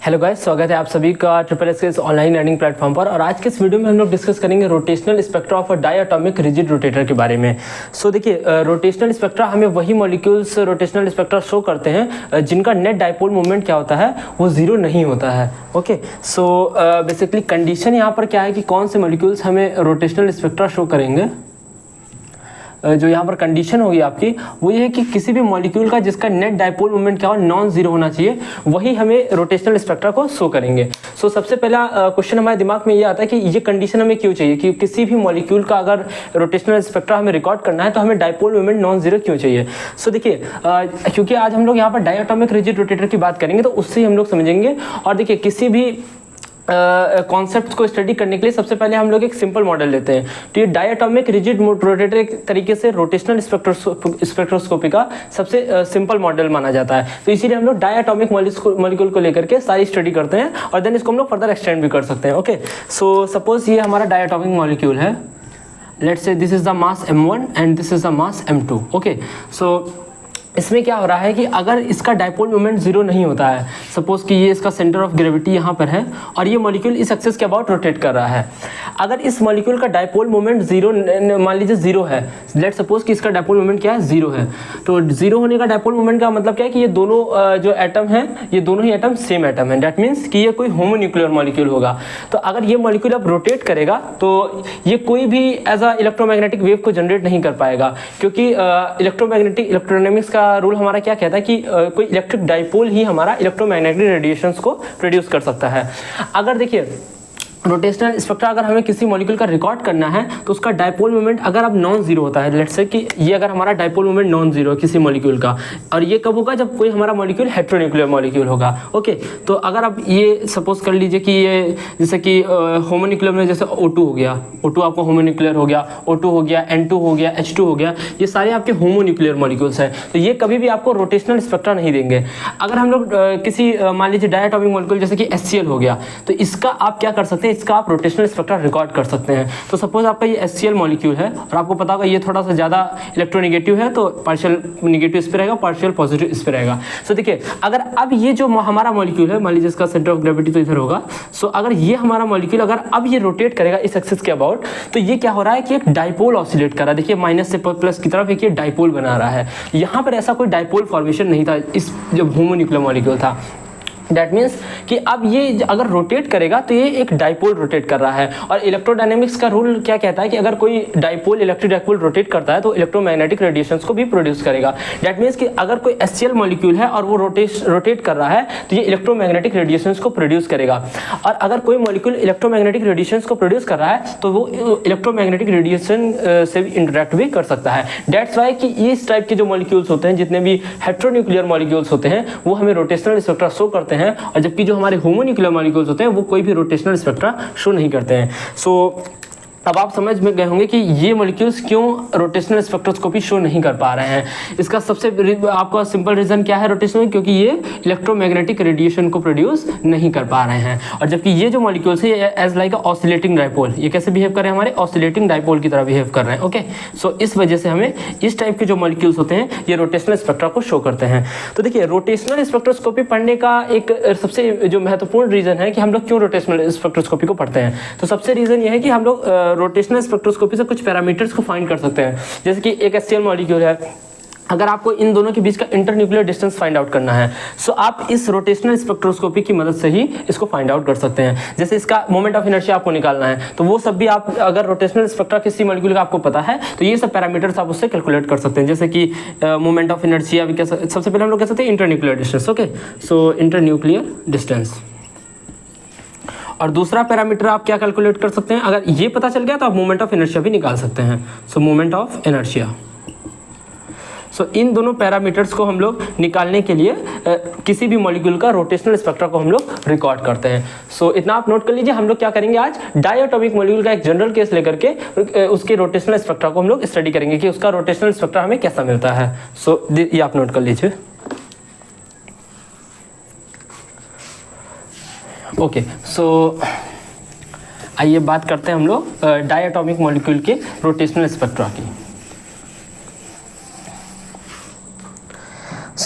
Hello guys, स्वागत है आप सभी का ट्रिपल एस के इस ऑनलाइन लर्निंग प्लेटफॉर्म पर। और आज के इस वीडियो में हम लोग डिस्कस करेंगे rotational spectra of a diatomic rigid rotator के बारे में। सो देखिए, रोटेशनल स्पेक्ट्रा हमें वही मॉलिक्यूल्स रोटेशनल स्पेक्ट्रा शो करते हैं जिनका नेट डायपोल मोमेंट क्या होता है, वो जीरो नहीं होता है। ओके, सो बेसिकली कंडीशन यहाँ पर क्या है कि कौन से मॉलिक्यूल्स हमें रोटेशनल स्पेक्ट्रा शो करेंगे। जो यहाँ पर कंडीशन होगी आपकी वो ये है कि किसी भी मॉलिक्यूल का जिसका नेट डायपोल मोमेंट क्या हो, नॉन जीरो होना चाहिए, वही हमें रोटेशनल स्पेक्ट्रा को शो करेंगे। सो सबसे पहला क्वेश्चन हमारे दिमाग में ये आता है कि ये कंडीशन हमें क्यों चाहिए, कि किसी भी मॉलिक्यूल का अगर रोटेशनल स्पेक्ट्रा हमें रिकॉर्ड करना है तो हमें डायपोल मोमेंट नॉन जीरो क्यों चाहिए। सो देखिए, क्योंकि आज हम लोग यहाँ पर डायटोमिक रिजिड रोटेटर की बात करेंगे तो उससे ही हम लोग समझेंगे। और देखिए, किसी भी कॉन्सेप्ट को स्टडी करने के लिए सबसे पहले हम लोग एक सिंपल मॉडल लेते हैं। तो ये डायटोमिक रिजिड रोटेटर एक तरीके से रोटेशनल स्पेक्ट्रोस्कोपी का सबसे सिंपल मॉडल माना जाता है। तो इसीलिए हम लोग डायटोमिक मॉलिक्यूल को लेकर के सारी स्टडी करते हैं और देन इसको हम लोग फर्दर एक्सटेंड भी कर सकते हैं। ओके, सो सपोज ये हमारा डायटोमिक मॉलिक्यूल है। Let's say this is the mass m1 and this is the mass m2। Okay, so इसमें क्या हो रहा है कि अगर इसका डायपोल मोमेंट जीरो नहीं होता है, सपोज कि ये इसका सेंटर ऑफ ग्रेविटी यहाँ पर है और ये मॉलिक्यूल इस एक्सिस के अबाउट रोटेट कर रहा है। अगर इस मॉलिक्यूल का डायपोल मोमेंट जीरो, मान लीजिए जीरो है, लेट सपोज कि इसका डायपोल मोमेंट क्या है, जीरो है। तो जीरो होने का डायपोल मोमेंट का मतलब क्या है कि ये दोनों जो एटम है, ये दोनों ही एटम सेम एटम है। दैट मीन्स कि ये कोई होमोन्यूक्लियर मॉलिक्यूल होगा। तो अगर ये मॉलिक्यूल अब रोटेट करेगा तो ये कोई भी एज अ इलेक्ट्रोमैग्नेटिक वेव को जनरेट नहीं कर पाएगा, क्योंकि इलेक्ट्रोमैग्नेटिक इलेक्ट्रोडायनेमिक्स का रूल हमारा क्या कहता है कि कोई इलेक्ट्रिक डाइपोल ही हमारा इलेक्ट्रोमैग्नेटिक रेडिएशंस को प्रोड्यूस कर सकता है। अगर देखिए, रोटेशनल स्पेक्ट्रा अगर हमें किसी मॉलिक्यूल का रिकॉर्ड करना है तो उसका डायपोल मोमेंट अगर अब नॉन जीरो होता है, लेट्स से कि ये अगर हमारा डायपोल मोमेंट नॉन जीरो है किसी मॉलिक्यूल का, और ये कब होगा, जब कोई हमारा मॉलिक्यूल हेटेरोन्यूक्लियर मॉलिक्यूल होगा। ओके, तो अगर अब ये सपोज कर लीजिए कि ये जैसे कि होमोन्यूक्लियर में जैसे O2 हो गया, O2 आपको होमोन्यूक्लियर हो गया, O2 हो गया, N2 हो गया, H2 हो गया, ये सारे आपके होमोन्यूक्लियर मॉलिक्यूल्स हैं। तो ये कभी भी आपको रोटेशनल स्पेक्ट्रा नहीं देंगे। अगर हम लोग किसी मान लीजिए डायटोमिक मॉलिक्यूल जैसे कि HCl हो गया, तो इसका आप क्या कर सकते हैं, इसका आप रोटेशनल स्पेक्ट्रा रिकॉर्ड कर सकते हैं। तो सपोज आपका ये HCl मॉलिक्यूल है और आपको पता होगा ये थोड़ा सा ज़्यादा इलेक्ट्रोनेगेटिव है, तो पार्शियल नेगेटिव इस पे रहेगा, पार्शियल पॉजिटिव इस पे रहेगा। सो देखिए, अगर अब ये जो हमारा मॉलिक्यूल है, मान लीजिए इसका सेंटर ऑफ ग्रेविटी तो इधर होगा। सो अगर ये हमारा मॉलिक्यूल अगर अब ये रोटेट करेगा इस एक्सिस के अबाउट, तो ये क्या हो रहा है कि एक डाइपोल ऑसिलेट कर रहा है। देखिए, माइनस से प्लस की तरफ एक ये डाइपोल बना रहा है। यहाँ पर ऐसा कोई डाइपोल फॉर्मेशन नहीं था इस जब होमोन्यूक्लियर मॉलिक्यूल था। दैट मीन्स कि अब ये अगर रोटेट करेगा तो ये एक डाइपोल रोटेट कर रहा है। और इलेक्ट्रोडायनेमिक्स का रूल क्या कहता है कि अगर कोई डाइपोल इलेक्ट्रिक डाइपोल रोटेट करता है तो इलेक्ट्रोमैग्नेटिक रेडिएशंस को भी प्रोड्यूस करेगा। दैट मीन्स कि अगर कोई HCl मॉलिक्यूल है और वो रोटेट कर रहा है तो ये इलेक्ट्रोमैग्नेटिक रेडिएशंस को प्रोड्यूस करेगा। और अगर कोई मॉलिक्यूल इलेक्ट्रोमैग्नेटिक रेडिएशंस को प्रोड्यूस कर रहा है तो वो इलेक्ट्रोमैग्नेटिक रेडिएशन से भी इंटरेक्ट भी कर सकता है। दैट्स वाई कि इस टाइप के जो मॉलिक्यूल्स होते हैं, जितने भी हेटेरोन्यूक्लियर मॉलिक्यूल्स होते हैं, वो हमें रोटेशनल स्पेक्ट्रा शो करते हैं, और जबकि जो हमारे होमोन्यूक्लियर मॉलिक्यूल्स होते हैं वो कोई भी रोटेशनल स्पेक्ट्रा शो नहीं करते हैं। सो अब आप समझ में गए होंगे कि ये मॉलिक्यूल्स क्यों रोटेशनल स्पेक्ट्रोस्कोपी शो नहीं कर पा रहे हैं। इसका सबसे आपका सिंपल रीजन क्या है रोटेशनल, क्योंकि ये इलेक्ट्रोमैग्नेटिक रेडिएशन को प्रोड्यूस नहीं कर पा रहे हैं। और जबकि ये जो मॉलिक्यूल्स है ये एज लाइक ऑसिलेटिंग डाइपोल, ये कैसे बिहेव कर रहे हैं, हमारे ऑसिलेटिंग डाइपोल की तरह बिहेव कर रहे हैं। ओके, सो इस वजह से हमें इस टाइप के जो मॉलिक्यूल्स होते हैं ये रोटेशनल स्पेक्ट्रा को शो करते हैं। तो देखिए, रोटेशनल स्पेक्ट्रोस्कोपी पढ़ने का एक सबसे जो महत्वपूर्ण रीजन है कि हम लोग क्यों रोटेशनल स्पेक्ट्रोस्कोपी को पढ़ते हैं, तो सबसे रीजन ये है कि हम लोग रोटेशनल स्पेक्ट्रोस्कोपी से कुछ पैरामीटर्स को फाइंड कर सकते हैं। जैसे कि एक HCl मॉलिक्यूल है, अगर आपको इन दोनों के बीच का इंटरन्यूक्लियर डिस्टेंस फाइंड आउट करना है, सो आप इस रोटेशनल स्पेक्ट्रोस्कोपी की मदद से ही इसको फाइंड आउट कर सकते हैं। जैसे इसका मोमेंट ऑफ इनर्शिया आपको निकालना है, तो वो सब भी आप अगर रोटेशनल स्पेक्ट्रा किसी मॉलिक्यूल का आपको पता है तो ये सब पैरामीटर्स आप उससे कैलकुलेट कर सकते हैं। जैसे कि मोमेंट ऑफ इनर्शिया भी सबसे पहले हम लोग कह सकते हैं इंटरन्यूक्लियर डिस्टेंस। ओके, सो इंटरन्यूक्लियर डिस्टेंस। और दूसरा पैरामीटर आप क्या कैलकुलेट कर सकते हैं, अगर ये पता चल गया तो आप मोमेंट ऑफ इनर्शिया भी निकाल सकते हैं। So moment of inertia. So इन दोनों पैरामीटर्स को हम लोग निकालने के लिए किसी भी मॉलिक्यूल का रोटेशनल स्पेक्ट्रा को हम लोग रिकॉर्ड करते हैं। सो इतना आप नोट कर लीजिए, हम लोग क्या करेंगे आज डायटोमिक मॉलिक्यूल का एक जनरल केस लेकर के उसके रोटेशनल स्पेक्ट्रा को हम लोग स्टडी करेंगे कि उसका रोटेशनल स्पेक्ट्रा हमें कैसा मिलता है। सो ये आप नोट कर लीजिए। ओके, सो आइए बात करते हैं हम लोग डायटोमिक मॉलिक्यूल के रोटेशनल स्पेक्ट्रा की।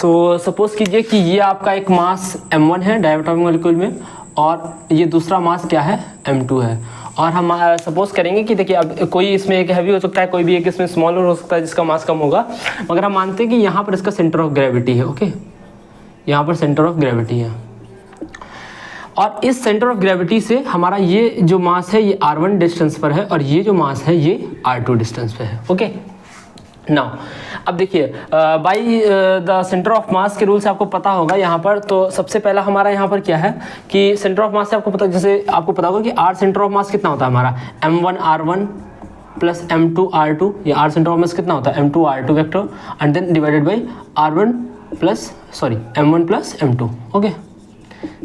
सो सपोज कीजिए कि ये आपका एक मास m1 है डायटोमिक मॉलिक्यूल में, और ये दूसरा मास क्या है, m2 है। और हम सपोज करेंगे कि देखिए अब कोई इसमें एक हैवी हो सकता है, कोई भी एक इसमें स्मॉलर हो सकता है जिसका मास कम होगा, मगर हम मानते हैं कि यहाँ पर इसका सेंटर ऑफ ग्रेविटी है। ओके, यहाँ पर सेंटर ऑफ ग्रेविटी है, और इस सेंटर ऑफ ग्रेविटी से हमारा ये जो मास है ये r1 डिस्टेंस पर है, और ये जो मास है ये r2 डिस्टेंस पे है। ओके, नाउ अब देखिए by the centre of mass के रूल से आपको पता होगा यहाँ पर, तो सबसे पहला हमारा यहाँ पर क्या है कि सेंटर ऑफ मास से आपको पता, जैसे आपको पता होगा कि r सेंटर ऑफ मास कितना होता है हमारा, m1 r1 plus m2 r2, ये r सेंटर ऑफ मास कितना होता है, m2 r2 vector, and then divided by r1 plus m1 plus m2। Okay,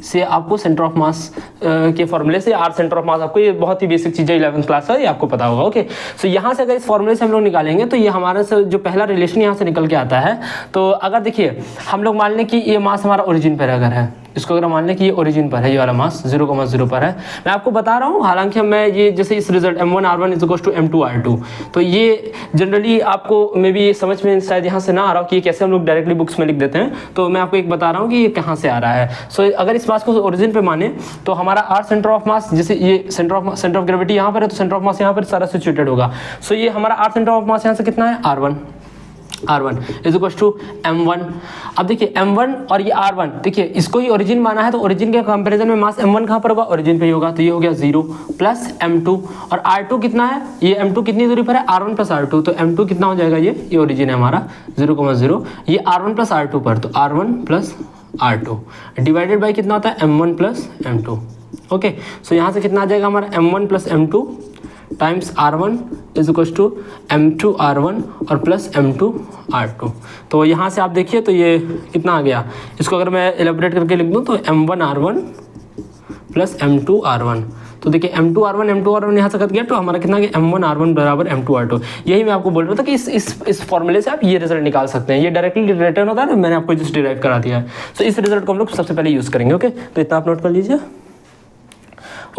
से आपको सेंटर ऑफ मास के फॉर्मूले से r सेंटर ऑफ मास, आपको ये बहुत ही बेसिक चीज़ है, 11th क्लास है, ये आपको पता होगा। ओके, सो यहाँ से अगर इस फॉर्मूले से हम लोग निकालेंगे तो ये हमारे से जो पहला रिलेशन यहाँ से निकल के आता है, तो अगर देखिए हम लोग मान लें कि ये मास हमारा ओरिजिन पर अगर है, इसको अगर मान लें कि ये ओरिजिन पर है, ये वाला मास 0,0 पर है, मैं आपको बता रहा हूँ, हालांकि मैं ये जैसे इस result m1 r1 is equal to m2 r2, तो ये जनरली आपको मे बी समझ में शायद यहाँ से ना आ रहा हो कि ये कैसे हम लोग डायरेक्टली बुक्स में लिख देते हैं, तो मैं आपको एक बता रहा हूँ कि ये कहाँ से आ रहा है। सो अगर इस मास को ओरिजिन पे माने तो हमारा r सेंटर ऑफ मास, जैसे ये सेंटर ऑफ ग्रेविटी यहाँ पर है, तो सेंटर ऑफ मास यहाँ पर सारा सिचुएटेड होगा। सो ये हमारा r सेंटर ऑफ मास यहाँ से कितना है, r1 is equal to m1। अब देखिए m1 और ये r1, देखिए इसको ही ओरिजिन माना है, तो ओरिजिन के कंपैरिजन में मास m1 कहाँ पर होगा, ओरिजिन पे ही होगा, तो ये हो गया 0 प्लस m2, और r2 कितना है, ये m2 कितनी दूरी पर है, r1 प्लस r2, तो m2 कितना हो जाएगा, ये ओरिजिन है हमारा 0,0, ये r1 प्लस r2 पर, तो r1 plus r2 divided by कितना होता है, m1 प्लस m2। ओके, सो यहाँ से कितना आ जाएगा हमारा m1 plus m2 times r1 is equal to m2 r1 और प्लस m2 r2। तो यहाँ से आप देखिए तो ये कितना आ गया, इसको अगर मैं एलेबोरेट करके लिख दूँ तो m1 r1 plus m2 r1, तो देखिए m2 r1 यहाँ से कट गया, तो हमारा कितना गया, m1 r1 बराबर m2 r2। यही मैं आपको बोल रहा था कि इस फॉर्मूले से आप ये रिजल्ट निकाल सकते हैं, ये डायरेक्टली रिटर्न होता है ना, मैंने आपको जस्ट डिराइव करा दिया है। तो इस रिजल्ट को हम लोग सबसे पहले यूज़ करेंगे। ओके, तो इतना आप नोट कर लीजिए।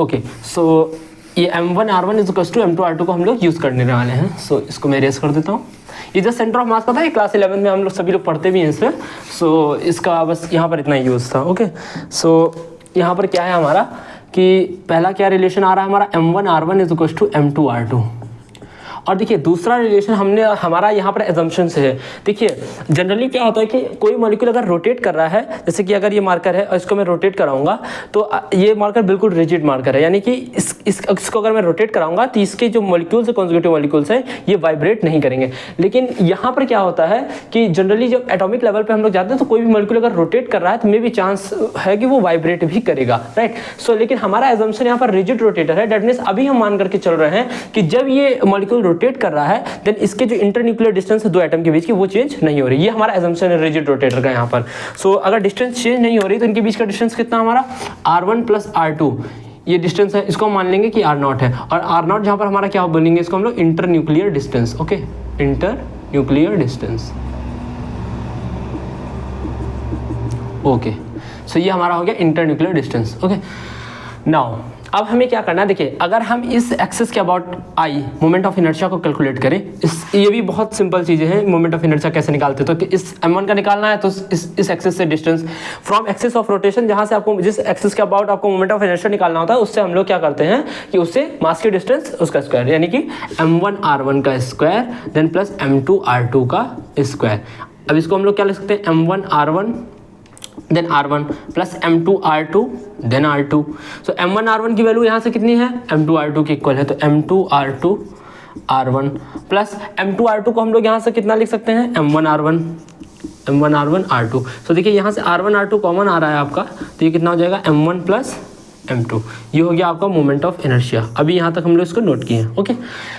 ओके, सो ये m1 r1 is equal to m2 r2 को हम लोग यूज़ करने वाले हैं। सो इसको मैं इरेज कर देता हूँ। ये जस्ट सेंटर ऑफ मास पता है, क्लास 11 में हम लोग सभी लोग पढ़ते भी हैं इससे, सो इसका बस यहाँ पर इतना ही यूज़ था। ओके, सो यहाँ पर क्या है हमारा कि पहला क्या रिलेशन आ रहा है हमारा, m1 r1 is equal to m2 r2, और देखिए दूसरा रिलेशन हमारा यहाँ पर एजम्पशन से है। देखिए जनरली क्या होता है कि कोई मॉलिक्यूल अगर रोटेट कर रहा है, जैसे कि अगर ये मार्कर है और इसको मैं रोटेट कराऊंगा, तो ये मार्कर बिल्कुल रिजिड मार्कर है, यानी कि इसको अगर मैं रोटेट कराऊंगा तो इसके जो मॉलिक्यूल्स है, कॉन्जुगेटिव मॉलिक्यूल्स हैं, ये वाइब्रेट नहीं करेंगे। लेकिन यहाँ पर क्या होता है कि जनरली जब एटॉमिक लेवल पर हम लोग जाते हैं तो कोई भी मॉलिक्यूल अगर रोटेट कर रहा है तो मे भी चांस है कि वो वाइब्रेट भी करेगा, राइट। सो लेकिन हमारा एजम्पशन यहाँ पर रिजिड रोटेटर है, दैट मीन्स अभी हम मान करके चल रहे हैं कि जब ये मॉलिक्यूल रोटेट कर रहा है देन इसके जो इंटरन्यूक्लियर डिस्टेंस है दो एटम के बीच की, वो चेंज नहीं हो रही। ये हमारा एजम्पशन है रिजिड रोटेटर का यहाँ पर। सो अगर डिस्टेंस चेंज नहीं हो रही तो इनके बीच का डिस्टेंस कितना हमारा, r1 प्लस r2 ये डिस्टेंस है, इसको हम मान लेंगे कि r0 है, और r0 जहाँ पर हमारा क्या बोलेंगे, इसको हम लोग internuclear distance. Okay, internuclear distance. Okay, so ये हमारा हो गया इंटरन्यूक्लियर डिस्टेंस। ओके, नाउ अब हमें क्या करना है, देखिए अगर हम इस एक्सिस के about I moment of inertia को कैलकुलेट करें, ये भी बहुत सिंपल चीज़ें हैं, मोमेंट ऑफ इनर्शिया कैसे निकालते हैं, तो इस m1 का निकालना है तो इस एक्सिस से distance from axis of rotation, जहाँ से आपको जिस एक्सिस के अबाउट आपको मोमेंट ऑफ इनर्शिया निकालना होता है, उससे हम लोग क्या करते हैं कि उससे मास की डिस्टेंस उसका स्क्वायर, यानी कि m1 r1 का square then plus m2 r2 का स्क्वायर। अब इसको हम लोग क्या लिख सकते हैं, m1 r1 then r1 plus m2 r2 then r2। सो m1 r1 की वैल्यू यहाँ से कितनी है, m2 r2 की इक्वल है, तो m2 r2 r1 plus m2 r2 को हम लोग यहाँ से कितना लिख सकते हैं, m1 r1 r2। सो देखिए यहाँ से r1 r2 कॉमन आ रहा है आपका, तो ये कितना हो जाएगा, m1 प्लस m2। ये हो गया आपका मोमेंट ऑफ इनर्शिया। अभी यहाँ तक हम लोग इसको नोट किए हैं। ओके,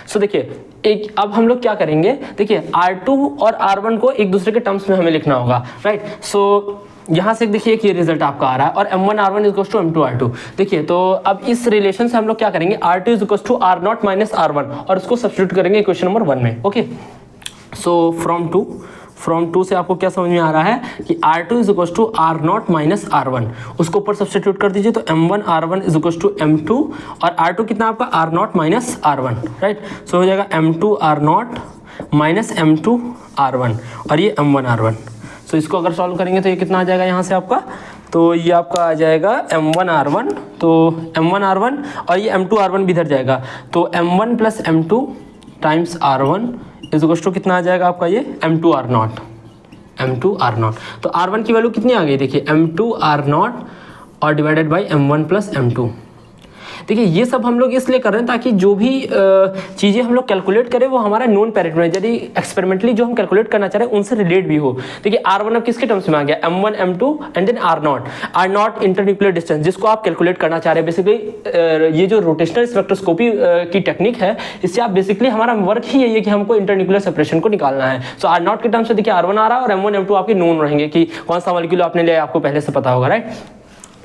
सो देखिए एक अब हम लोग क्या करेंगे, देखिए r2 और r1 को एक दूसरे के टर्म्स में हमें लिखना होगा, राइट। सो यहाँ से देखिए कि ये रिजल्ट आपका आ रहा है, और m1 r1 is equal to m2 r2। देखिए तो अब इस रिलेशन से हम लोग क्या करेंगे, r2 is equal to r0 minus r1, और उसको सब्स्टिट्यूट करेंगे इक्वेशन नंबर 1 में। ओके, सो फ्रॉम टू से आपको क्या समझ में आ रहा है कि r2 is equal to r0 minus r1, उसको ऊपर सब्स्टिट्यूट कर दीजिए, तो m1 r1 is equal to m2, और r2 कितना आपका r0 माइनस r1, राइट। सो हो जाएगा m2 r0 minus m2 r1, और ये m1 r1। सो इसको अगर सॉल्व करेंगे तो ये कितना आ जाएगा यहाँ से आपका, तो ये आपका आ जाएगा m1r1, तो m1r1 और ये m2r1 भी इधर जाएगा, तो m1 plus m2 times r1 is equal to कितना आ जाएगा आपका ये m2r0। तो r1 की वैल्यू कितनी आ गई देखिए m2r0 और divided by m1 plus m2। देखिए ये सब हम लोग इसलिए कर रहे हैं ताकि जो भी चीज़ें हम लोग कैलकुलेट करें वो हमारा नॉन पैरामीटर में, यदि एक्सपेरिमेंटली जो हम कैलकुलेट करना चाह रहे हैं उनसे रिलेट भी हो। देखिए r1 अब किसके टर्म्स में आ गया, m1 m2 and then r0 internuclear distance जिसको आप कैलकुलेट करना चाह रहे हैं। बेसिकली ये जो रोटेशनल स्पेक्ट्रोस्कोपी की टेक्निक है, इससे आप बेसिकली हमारा वर्क ही यही है कि हमको इंटरन्यूक्लियर सेपरेशन को निकालना है। सो r0 के टर्म्स में देखिए r1 आ रहा है और m1 m2 आपके नोन रहेंगे कि कौन सा मॉलिक्यूल आपने लिया आपको पहले से पता होगा, राइट।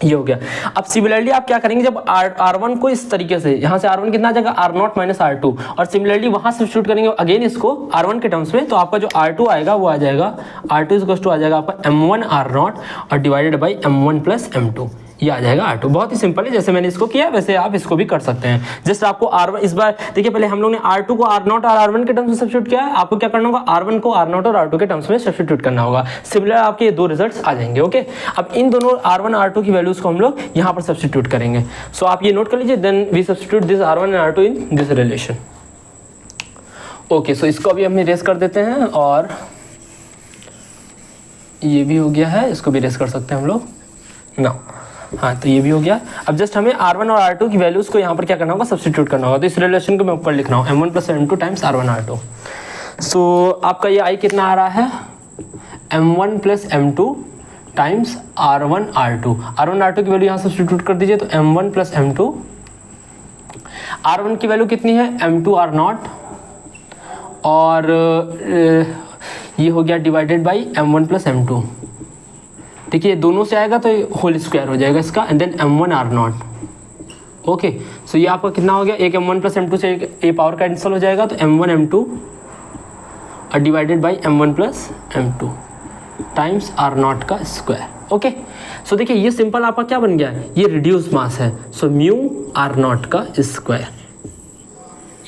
ये हो गया। अब सिमिलरली आप क्या करेंगे, जब R1 को इस तरीके से यहाँ से R1 कितना आ जाएगा R0 माइनस R2, और सिमिलरली वहाँ सब्स्टिट्यूट करेंगे अगेन इसको R1 के टर्म्स में, तो आपका जो R2 आएगा वो आ जाएगा R2 इज इक्वल टू आ जाएगा आपका m1 R0 और divided by m1 plus m2, ये आ जाएगा R2। बहुत ही सिंपल है, जैसे मैंने इसको किया वैसे आप इसको भी कर सकते हैं। जस्ट आपको R1 इस बार देखिए, पहले हम लोग ने R2 को R0 और R1 के टर्म्स में सब्स्टिट्यूट किया है, आपको क्या करना होगा R1 को R0 और R2 के टर्म्स में सब्स्टिट्यूट करना होगा। सिमिलर आपके ये दो रिजल्ट्स आ जाएंगे। ओके, अब इन दोनों R1 R2 की वैल्यूज को हम लोग यहाँ पर सब्स्टिट्यूट करेंगे। सो आप ये नोट कर लीजिए, then we substitute this R1 and R2 in this relation. Okay, so इसको अभी हम इरेज कर देते हैं और ये भी हो गया है, इसको भी इरेज कर सकते हैं हम लोग ना। हाँ, तो ये भी हो गया। अब जस्ट हमें R1 और R2 की वैल्यूज को यहाँ पर क्या करना होगा, सब्स्टिट्यूट करना होगा। तो इस रिलेशन को मैं ऊपर लिख रहा हूँ m1 plus m2 times R1 R2। सो आपका ये I कितना आ रहा है, m1 plus m2 times R1 R2। R1 R2 की वैल्यू यहाँ सब्स्टिट्यूट कर दीजिए, तो m1 प्लस m2, R1 की वैल्यू कितनी है m2 R0 और ये हो गया divided by m1 plus m2। देखिए दोनों से आएगा तो होल स्क्वायर हो जाएगा इसका, and then m1 R0। Okay, so ये आपका कितना हो गया, एक m1 प्लस m2 से एक a पावर कैंसिल हो जाएगा, तो m1 m2 और divided by m1 plus m2 times R0 का स्क्वायर। ओके, सो देखिए ये सिंपल आपका क्या बन गया है, ये रिड्यूस मास है, सो म्यू R0 का स्क्वायर।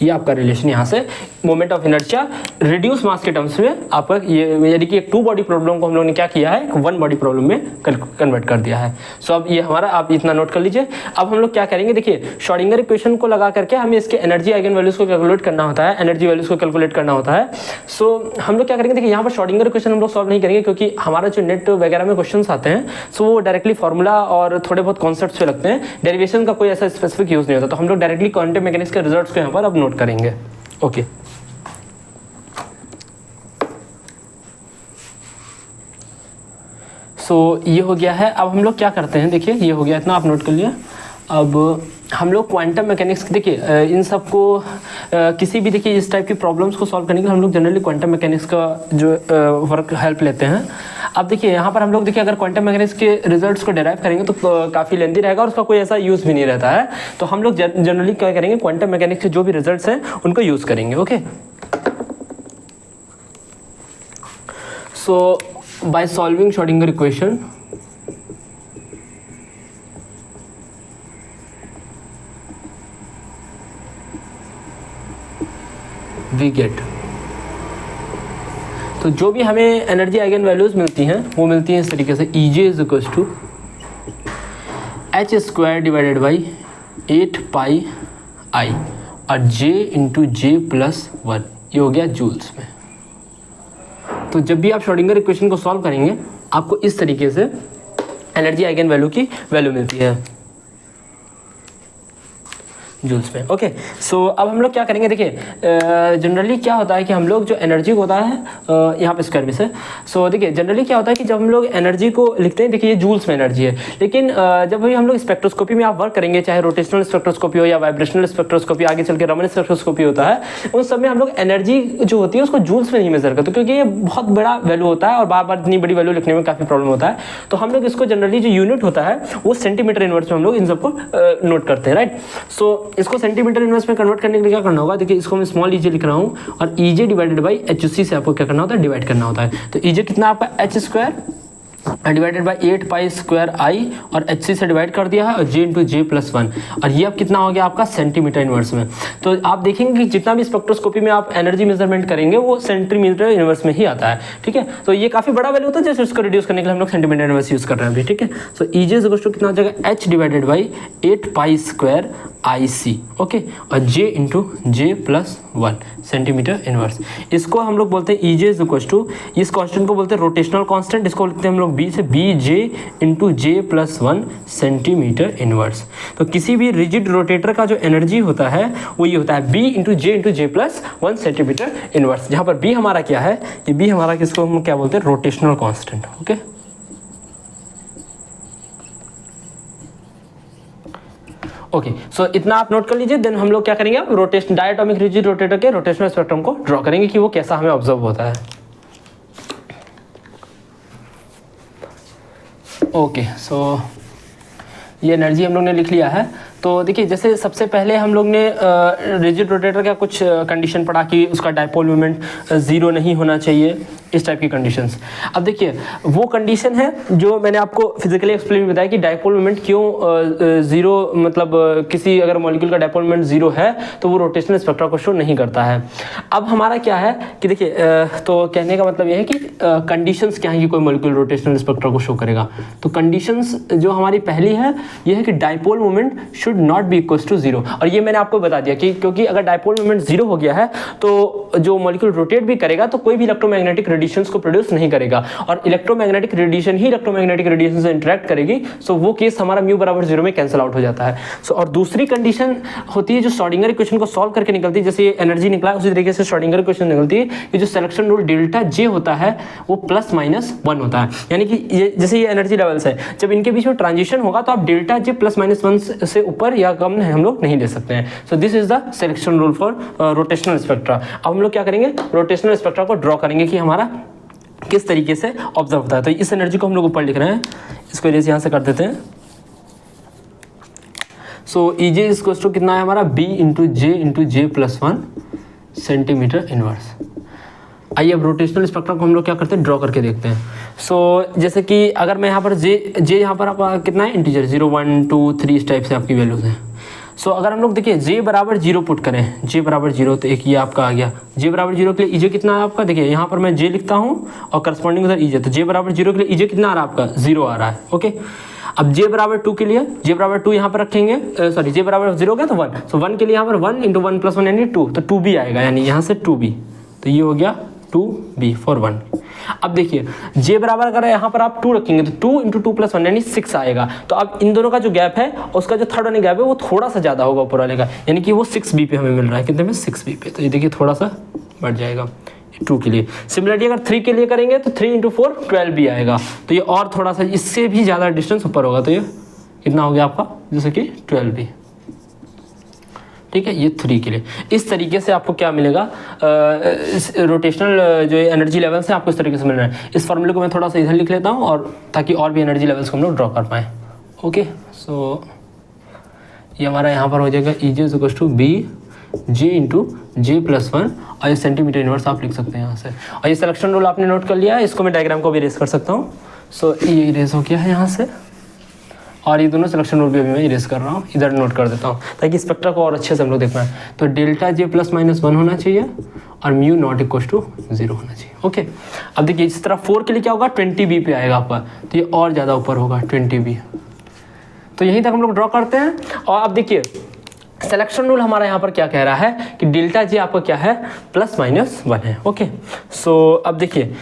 ये आपका रिलेशन यहाँ से moment of inertia reduce mass के टर्म्स में आपका ये, यानी कि एक 2 बॉडी प्रॉब्लम को हम लोगों ने क्या किया है, 1 बॉडी प्रॉब्लम में कन्वर्ट कर दिया है। सो अब ये हमारा, आप इतना नोट कर लीजिए। अब हम लोग क्या करेंगे, देखिए श्रोडिंगर इक्वेशन को लगा करके हमें इसके एनर्जी आइगन वैल्यूज को कैलकुलेट करना होता है, एनर्जी वैल्यूज को कैलकुलेट करना होता है। सो हम लोग क्या करेंगे, देखिए यहाँ पर श्रोडिंगर इक्वेशन हम लोग सॉल्व नहीं करेंगे क्योंकि हमारा जो नेट वगैरह में क्वेश्चन आते हैं सो वो डायरेक्टली फॉर्मूला और थोड़े बहुत कॉन्सेप्ट पे लगते हैं, डेरिवेशन का कोई ऐसा स्पेसिफिक यूज नहीं होता। तो हम लोग डायरेक्टली क्वांटम मैकेनिक्स के रिजल्ट्स को यहाँ पर अब नोट करेंगे। ओके, सो ये हो गया है। अब हम लोग क्या करते हैं, देखिए ये हो गया, इतना आप नोट कर लिए। अब हम लोग क्वांटम मैकेनिक्स, देखिए इन सब को किसी भी, देखिए इस टाइप की प्रॉब्लम्स को सॉल्व करने के लिए हम लोग जनरली क्वांटम मैकेनिक्स का जो वर्क हेल्प लेते हैं। अब देखिए यहाँ पर हम लोग, देखिए अगर क्वांटम मैकेनिक्स के रिजल्ट्स को डेराइव करेंगे तो काफ़ी लेंदी रहेगा और उसका कोई ऐसा यूज़ भी नहीं रहता है। तो हम लोग जनरली क्या करेंगे, क्वांटम मैकेनिक्स के जो भी रिजल्ट्स हैं उनको यूज़ करेंगे। Okay, so by solving Schrodinger equation we get, तो जो भी हमें एनर्जी आइगन वैल्यूज मिलती हैं वो मिलती हैं इस तरीके से, E J is equal to H square divided by 8 pi I और जे इंटू जे प्लस 1, ये हो गया जूल्स में। तो जब भी आप श्रोडिंगर इक्वेशन को सॉल्व करेंगे आपको इस तरीके से एनर्जी आइगन वैल्यू की वैल्यू मिलती है जूल्स में। ओके, सो अब हम लोग क्या करेंगे, देखिए जनरली क्या होता है कि हम लोग जो एनर्जी होता है यहाँ पे स्क्वायर में से, सो देखिए जनरली क्या होता है कि जब हम लोग एनर्जी को लिखते हैं, देखिए ये जूल्स में एनर्जी है, लेकिन जब भी हम लोग स्पेक्ट्रोस्कोपी में आप वर्क करेंगे, चाहे रोटेशनल स्पेक्ट्रोस्कोपी हो या वाइब्रेशनल स्पेक्ट्रोस्कोपी, आगे चल के रमन स्पेक्ट्रोस्कोपी होता है, उन सब में हम लोग एनर्जी जो होती है उसको जूल्स में नहीं मेजर करते क्योंकि ये बहुत बड़ा वैल्यू होता है और बार बार इतनी बड़ी वैल्यू लिखने में काफ़ी प्रॉब्लम होता है। तो हम लोग इसको जनरली जो यूनिट होता है वो सेंटीमीटर इनवर्स में हम लोग इन सबको नोट करते हैं, राइट। सो इसको सेंटीमीटर इनवर्स में कन्वर्ट करने के लिए क्या करना होगा, देखिए इसको मैं स्मॉल ईजे लिख रहा हूँ और EJ divided by H C से आपको क्या करना होता है, डिवाइड करना होता है। तो ईजे कितना आपका H square divided by 8 pi square I और HC से डिवाइड कर दिया है और J इंटू जे प्लस 1 और ये अब कितना हो गया आपका सेंटीमीटर इनवर्स में। तो आप देखेंगे कि जितना भी स्पेक्ट्रोस्कोपी में आप एनर्जी मेजरमेंट करेंगे वो सेंटीमीटर इनवर्स में ही आता है, ठीक है। तो ये काफ़ी बड़ा वैल्यू होता है, जैसे उसको रिड्यूस करने के लिए हम लोग सेंटीमीटर इनवर्स यूज़ कर रहे हैं अभी, ठीक है। सो EJ इज इक्वल टू कितना हो जाएगा H divided by 8 pi square IC, okay, और J into J plus 1 centimetre inverse. इसको हम लोग बोलते हैं EJ इज इक्वल टू, इस कॉन्स्टेंट को बोलते हैं रोटेशनल कॉन्स्टेंट, इसको बोलते हैं हम लोग B से BJ into J plus 1 centimetre inverse. तो किसी भी रिजिड रोटेटर का जो एनर्जी होता है वो ये होता है B into J plus 1 centimetre inverse, जहाँ पर B हमारा क्या है, ये B हमारा किसको हम क्या बोलते हैं, रोटेशनल कॉन्स्टेंट, ओके। ओके, सो इतना आप नोट कर लीजिए। देन हम लोग क्या करेंगे, अब रोटेशन डायटोमिक रिजिड रोटेटर के रोटेशनल स्पेक्ट्रम को ड्रॉ करेंगे कि वो कैसा हमें ऑब्जर्व होता है। ओके, सो ये एनर्जी हम लोग ने लिख लिया है। तो देखिए, जैसे सबसे पहले हम लोग ने रिजिड रोटेटर का कुछ कंडीशन पढ़ा कि उसका डायपोल मोमेंट 0 नहीं होना चाहिए, इस टाइप की कंडीशंस। अब देखिए, वो कंडीशन है जो मैंने आपको फिजिकली एक्सप्लेन बताया कि डायपोल मोमेंट क्यों 0, मतलब किसी अगर मॉलिक्यूल का डायपोल मोमेंट 0 है तो वो रोटेशनल स्पेक्ट्रा को शो नहीं करता है। अब हमारा क्या है कि देखिए, तो कहने का मतलब ये है कि कंडीशंस क्या है कि कोई मॉलिक्यूल रोटेशनल स्पेक्ट्रा को शो करेगा। तो कंडीशंस जो हमारी पहली है ये है कि dipole moment should not be equals to 0, और ये मैंने आपको बता दिया कि क्योंकि अगर डायपोल मोमेंट 0 हो गया है तो जो मॉलिक्यूल रोटेट भी करेगा तो कोई भी इलेक्ट्रोमैग्नेटिक रेडिएशंस को प्रोड्यूस नहीं करेगा, और इलेक्ट्रोमैग्नेटिक रेडिएशन ही इलेक्ट्रोमैग्नेटिक रेडिएशन से इंटरेक्ट करेगी। सो वो केस हमारा म्यू बराबर 0 में कैंसिल आउट हो जाता है। सो और दूसरी कंडीशन होती है जो श्रोडिंगर इक्वेशन को सॉल्व करके निकलती है, जैसे एनर्जी निकला उसी तरीके से श्रोडिंगर इक्वेशन निकलती है कि जो सिलेक्शन रूल डेल्टा J होता है वो +-1 होता है। यानी कि ये जैसे ये एनर्जी लेवल्स है, जब इनके बीच में ट्रांजिशन होगा तो आप डेल्टा J +-1 से ऊपर या कम हम लोग नहीं ले सकते हैं। So this is the selection rule for rotational spectra. अब हम लोग क्या करेंगे, रोटेशनल स्पेक्ट्रा को ड्रॉ करेंगे कि हमारा किस तरीके से ऑब्जर्व होता है। तो इस एनर्जी को हम लोग ऊपर लिख रहे हैं, इसको यहाँ से कर देते हैं। सो EJ इक्वल्स टू कितना है हमारा, B into J plus 1 centimetre inverse. आइए अब रोटेशनल स्पेक्ट्रम को हम लोग क्या करते हैं, ड्रॉ करके देखते हैं। सो जैसे कि अगर मैं यहाँ पर जे यहाँ पर आपका कितना है, इंटीजर 0 1 2 3 इस टाइप से आपकी वैल्यूज हैं। सो अगर हम लोग देखिए J बराबर 0 पुट करें, J बराबर 0, तो एक ये आपका आ गया। J बराबर 0 के लिए EJ कितना है आपका, देखिए यहाँ पर मैं J लिखता हूँ और करस्पॉन्डिंग उधर EJ, तो J बराबर 0 के लिए EJ कितना आ रहा है आपका, 0 आ रहा है, ओके। अब J बराबर 2 के लिए, J बराबर 2 यहाँ पर रखेंगे, सॉरी J बराबर 0 हो गया तो 1, सो 1 के लिए यहाँ पर 1 इंटू 1 + 1 यानी 2, तो 2B आएगा, यानी यहाँ से 2B, तो ये हो गया 2B फॉर 1। अब देखिए J बराबर अगर यहाँ पर आप 2 रखेंगे तो 2 इंटू 2 + 1 यानी 6 आएगा। तो अब इन दोनों का जो गैप है उसका जो थर्ड वाले गैप है वो थोड़ा सा ज़्यादा होगा ऊपर वाले का, यानी कि वो 6B पे हमें मिल रहा है, कितने में, 6B पे। तो ये देखिए थोड़ा सा बढ़ जाएगा 2 के लिए। सिमिलरली अगर 3 के लिए करेंगे तो 3 इंटू 4 12B आएगा, तो ये और थोड़ा सा इससे भी ज़्यादा डिस्टेंस ऊपर होगा, तो ये कितना हो गया आपका, जैसे कि 12B, ठीक है। ये 3 के लिए इस तरीके से आपको क्या मिलेगा, रोटेशनल जो एनर्जी लेवल्स हैं आपको इस तरीके से मिल रहा है। इस फॉर्मूले को मैं थोड़ा सा इधर लिख लेता हूँ और ताकि और भी एनर्जी लेवल्स को हम लोग ड्रॉ कर पाएँ, ओके। सो ये हमारा यहाँ पर हो जाएगा EJ equals to B J into J plus 1, और ये सेंटीमीटर इनवर्स आप लिख सकते हैं यहाँ से। और ये सिलेक्शन रूल आपने नोट कर लिया है, इसको मैं डायग्राम को भी इरेज कर सकता हूँ। सो ये इरेज हो गया है यहाँ से, और ये दोनों सिलेक्शन रूल भी अभी मैं इरेज कर रहा हूँ, इधर नोट कर देता हूँ ताकि स्पेक्ट्रा को और अच्छे से हम लोग देख पाएँ। तो डेल्टा J +-1 होना चाहिए और म्यू नॉट इक्वल टू 0 होना चाहिए, ओके। अब देखिए इस तरह 4 के लिए क्या होगा, 20B पे आएगा आपका, तो ये और ज़्यादा ऊपर होगा 20B। तो यहीं तक हम लोग ड्रॉ करते हैं। और अब देखिए सिलेक्शन रूल हमारा यहाँ पर क्या कह रहा है कि डेल्टा J आपका क्या है, +-1 है, ओके। सो अब देखिए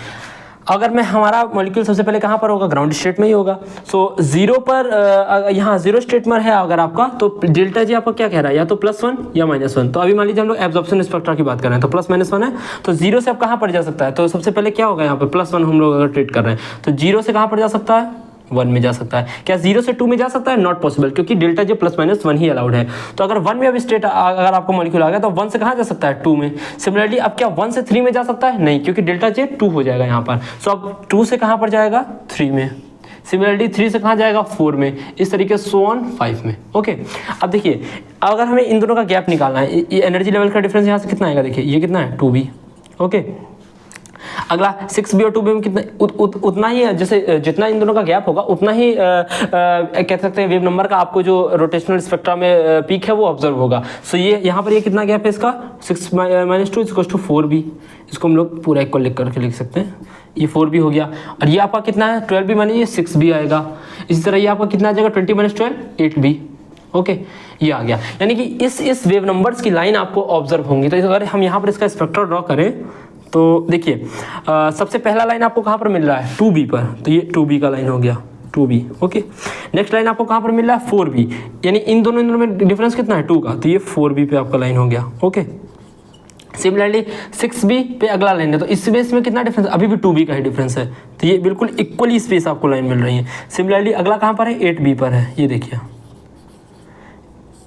अगर मैं हमारा मॉलिक्यूल सबसे पहले कहाँ पर होगा, ग्राउंड स्टेट में ही होगा। सो 0 पर यहाँ 0 स्टेट में है अगर आपका, तो डेल्टा J आपका क्या कह रहा है, या तो +1 या -1। तो अभी मान लीजिए हम लोग एब्जॉर्प्शन स्पेक्ट्रा की बात कर रहे हैं, तो +-1 है, तो 0 से अब कहाँ पर जा सकता है, तो सबसे पहले क्या होगा यहाँ पर +1 हम लोग अगर ट्रीट कर रहे हैं, तो 0 से कहाँ पर जा सकता है, 1 में जा सकता है। क्या 0 से 2 में जा सकता है, नॉट पॉसिबल, क्योंकि डेल्टा J +-1 ही अलाउड है। तो अगर 1 में अब स्टेट अगर आपको मॉलिक्यूल आ गया तो 1 से कहाँ जा सकता है, 2 में। सिमिलरली अब क्या 1 से 3 में जा सकता है, नहीं, क्योंकि डेल्टा J 2 हो जाएगा यहाँ पर। सो अब 2 से कहाँ पर जाएगा, 3 में। सिमिलरली 3 से कहाँ जाएगा, 4 में। इस तरीके से 5 में, ओके। अब देखिए अगर हमें इन दोनों का गैप निकालना है, ये एनर्जी लेवल का डिफरेंस यहाँ से कितना आएगा, देखिए ये कितना है, 2B, ओके। अगला 6b और 2b में कितना उतना ही है, जैसे जितना इन दोनों का गैप होगा उतना ही कह सकते हैं वेव नंबर का आपको जो रोटेशनल स्पेक्ट्रा में पीक है वो ऑब्जर्व होगा। सो ये यहाँ पर ये कितना गैप है इसका 6 - 2 = 4b, इसको हम लोग पूरा इक्वल लिख करके लिख सकते हैं। ये 4b हो गया और ये आपका कितना है 12b माने ये 6b आएगा। इसी तरह ये आपका कितना आ जाएगा 20 - 12 8b। ओके ये आ गया, यानी कि इस वेव नंबर्स की लाइन आपको ऑब्जर्व होंगी। तो अगर हम यहाँ पर इसका स्पेक्ट्रा ड्रॉ करें तो देखिए सबसे पहला लाइन आपको कहाँ पर मिल रहा है 2b पर, तो ये 2b का लाइन हो गया 2b। ओके नेक्स्ट लाइन आपको कहाँ पर मिल रहा है 4b, यानी इन दोनों में डिफरेंस कितना है 2 का, तो ये 4b पे आपका लाइन हो गया। ओके सिमिलरली 6b पे अगला लाइन है, तो इस स्पेस में कितना डिफरेंस, अभी भी 2b का ही डिफरेंस है, तो ये बिल्कुल इक्वली स्पेस आपको लाइन मिल रही है। सिमिलरली अगला कहाँ पर है 8b पर है, ये देखिए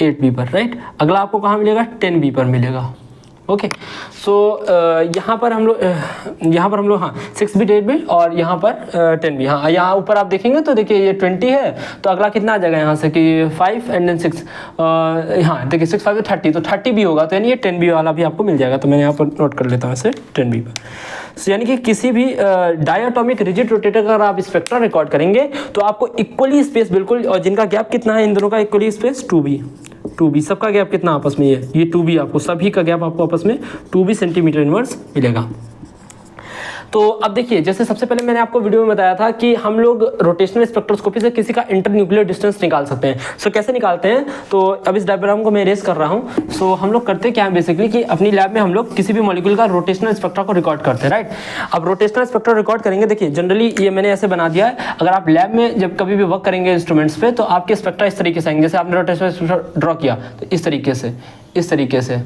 8b पर, राइट। अगला आपको कहाँ मिलेगा 10b पर मिलेगा। ओके सो यहाँ पर हम लोग हाँ 6b 8b और यहाँ पर 10b। हाँ यहाँ ऊपर आप देखेंगे तो देखिए ये 20 है, तो अगला कितना आ जाएगा यहाँ से कि 5 एंड देन 6, हाँ देखिए 6 5 30, तो 30b होगा, तो यानी ये 10b वाला भी आपको मिल जाएगा। तो मैं यहाँ पर नोट कर लेता हूँ इसे 10b पर। So, यानी कि किसी भी डायटोमिक रिजिड रोटेटर का अगर आप स्पेक्ट्रा रिकॉर्ड करेंगे तो आपको इक्वली स्पेस बिल्कुल, और जिनका गैप कितना है इन दोनों का इक्वली स्पेस 2b, सबका गैप कितना आपस में ये 2b, आपको सभी का गैप आपको आपस में 2b सेंटीमीटर इनवर्स मिलेगा। तो अब देखिए जैसे सबसे पहले मैंने आपको वीडियो में बताया था कि हम लोग रोटेशनल स्पेक्ट्रोस्कोपी से किसी का इंटरन्यूक्लियर डिस्टेंस निकाल सकते हैं। सो कैसे निकालते हैं, तो अब इस डायग्राम को मैं इरेज कर रहा हूँ। सो हम लोग करते क्या है बेसिकली कि अपनी लैब में हम लोग किसी भी मॉलिक्यूल का रोटेशनल स्पेक्ट्रा को रिकॉर्ड करते हैं, राइट। अब रोटेशनल स्पेक्ट्रा रिकॉर्ड करेंगे, देखिए जनरली ये मैंने ऐसे बना दिया है। अगर आप लैब में जब कभी भी वर्क करेंगे इंस्ट्रूमेंट्स पे, तो आपके स्पेक्ट्रा इस तरीके से आएंगे। जैसे आपने रोटेशनल स्पेक्ट्रा ड्रॉ किया तो इस तरीके से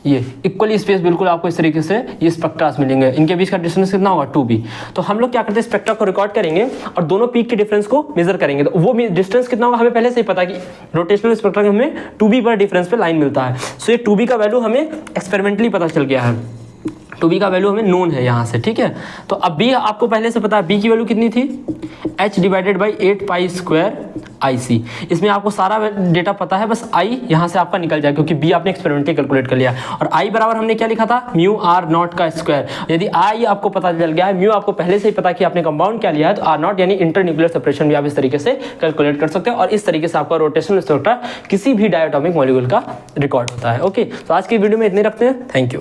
ये इक्वली स्पेस बिल्कुल आपको इस तरीके से ये स्पेक्ट्रास मिलेंगे। इनके बीच का डिस्टेंस कितना होगा 2b। तो हम लोग क्या करते हैं स्पेक्ट्रा को रिकॉर्ड करेंगे और दोनों पीक के डिफरेंस को मेजर करेंगे। तो वो डिस्टेंस कितना होगा हमें पहले से ही पता है कि रोटेशनल स्पेक्ट्रा में हमें 2b पर डिफरेंस पे लाइन मिलता है। सो ये 2b का वैल्यू हमें एक्सपेरिमेंटली पता चल गया है, 2b का वैल्यू हमें नोन है यहाँ से, ठीक है। तो अब b आपको पहले से पता है, b की वैल्यू कितनी थी h/8π²IC। इसमें आपको सारा डेटा पता है, बस i यहाँ से आपका निकल जाए क्योंकि b आपने एक्सपेरिमेंटली कैलकुलेट कर लिया। और i बराबर हमने क्या लिखा था μr0 का स्क्वायर। यदि i आपको पता चल गया है, म्यू आपको पहले से ही पता कि आपने कंपाउंड क्या लिया है, तो r0 यानी इंटरन्यूक्लियर सेपरेशन भी आप इस तरीके से कैलकुलेट कर सकते हैं। और इस तरीके से आपका रोटेशनल स्पेक्ट्रा किसी भी डायटोमिक मॉलिक्यूल का रिकॉर्ड होता है। ओके तो आज की वीडियो में इतने रखते हैं, थैंक यू।